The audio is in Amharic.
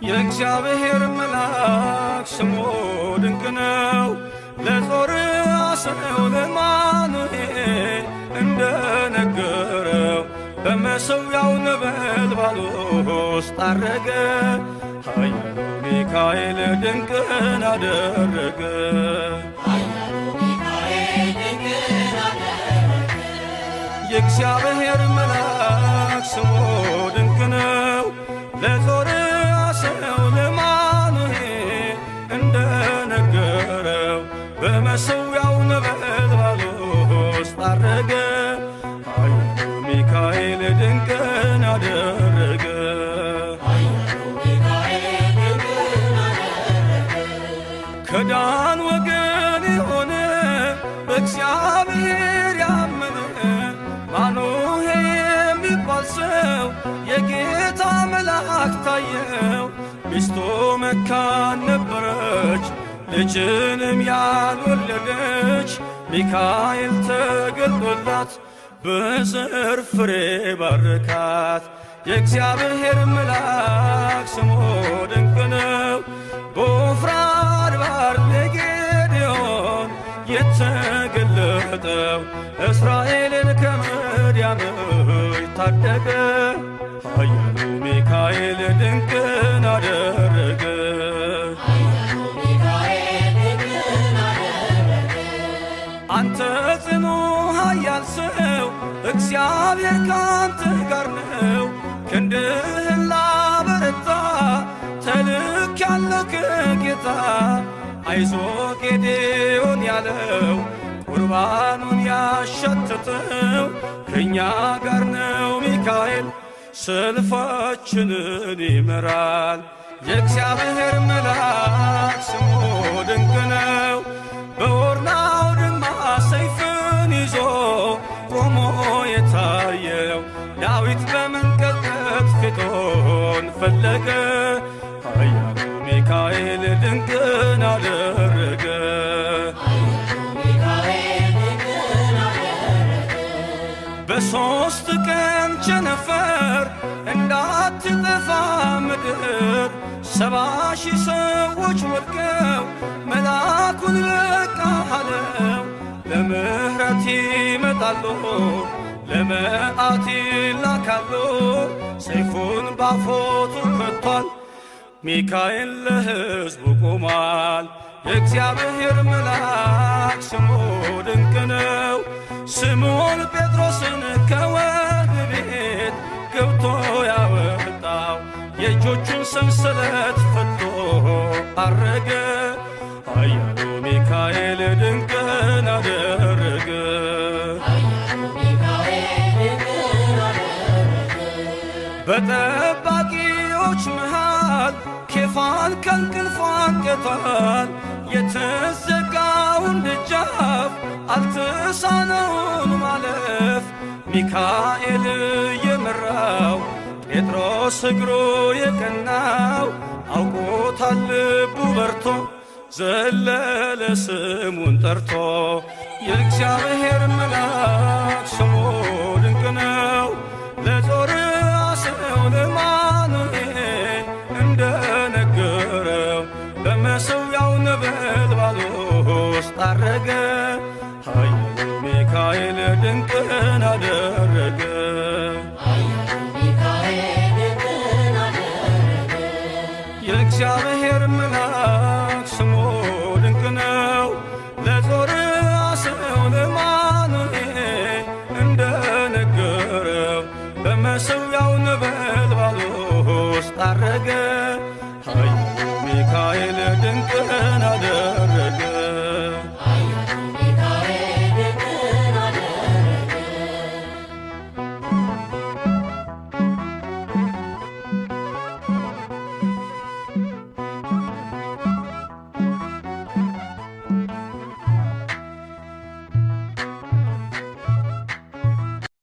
የእግዚአብሔር መልአክ ስሙ ድንቅ ነው። ለጦር አስረው ለማኑኤል እንደነገረው በመሠዊያው ነበልባል ውስጥ አረገ። ኃያሉ ሚካኤል ድንቅን አደረገ። የእግዚአብሔር መልአክ ስሙ ድንቅ ነው። ለጦር አስረው ለማኑኤል እንደነገረው በመሠዊያው ነበልባል ውስጥ አረገ። ኃያሉ ሚካኤል ድንቅን አደረገ። ከዳን ወገን የሆነ በእግዚአብሔር ያመነ ማኑሄ የሚባል ሰው የጌታ መልአክ ታየው። ሚስቱ መካን ነበረች፣ ልጅንም ያልወለደች። ሚካኤል ተገልጦላት በዘር ፍሬ ባረካት። የእግዚአብሔር መልአክ ስሙ ድንቅ ነው። በዖፍራ አድባር ለጌዴዎን የተገለጠው እስራኤልን ከምድያም ታደገ። ኃያሉ ሚካኤል ድንቅን አደረገ። አንተ ጽኑ ኃያል ሰው እግዚአብሔር ካንተ ጋር ነው። ክንድህን ላበረታ ተልኬአለሁ ከጌታ። አይዞ ጌዴዎን ያለው ቁርባኑን ያሸተተው ከእኛ ጋር ነው ሚካኤል ሰልፋችንን ይመራል። የእግዚአብሔር መልአክ ስሙ ድንቅ ነው። በኦርናው ድማ ሰይፍን ይዞ ቆሞ የታየው ዳዊት በመንቀጥቀጥ ፊቱን ፈለገ። ኃያሉ ሚካኤል ድንቅን አደረገ። በሦስት ቀን ቸነፈር እንዳትጠፋ ምድር 70,000 ሰዎች ወድቀው መልአኩን በቃ አለው። ለምሕረት ይመጣሉ፣ ለመዓት ይላካሉ። ሰይፉን ባፎቱ ከቷል፣ ሚካኤል ለሕዝቡ ቆሟል። የእግዚአብሔር መልአክ ስሙ ድንቅ ነው። ስምዖን ጴጥሮስን ከወህኒ ቤት ገብቶ ያወጣው የእጆቹን ሰንሰለት ፈቶ አረገ። ኃያሉ ሚካኤል ድንቅን አደረገ። በጠባቂዎች መሃል ኬፋን ከእንቅልፉ አንቅቷል። የተዘጋውን ደጃፍ አልተሳነውን ማለፍ ሚካኤል የመራው ጴጥሮስ እግሩ የቀናው አውቆታል ልቡ በርቶ ዘለለ ስሙን ጠርቶ። የእግዚአብሔር መልአክ ስሙ ድንቅ ነው። ለጦር አስረው ለማኑኤል እንደነገረው በመሠዊያው ነበልባል ውስጥ አረገ። ኃያሉ ሚካኤል ድንቅን አደረገ። የእግዚአብሔር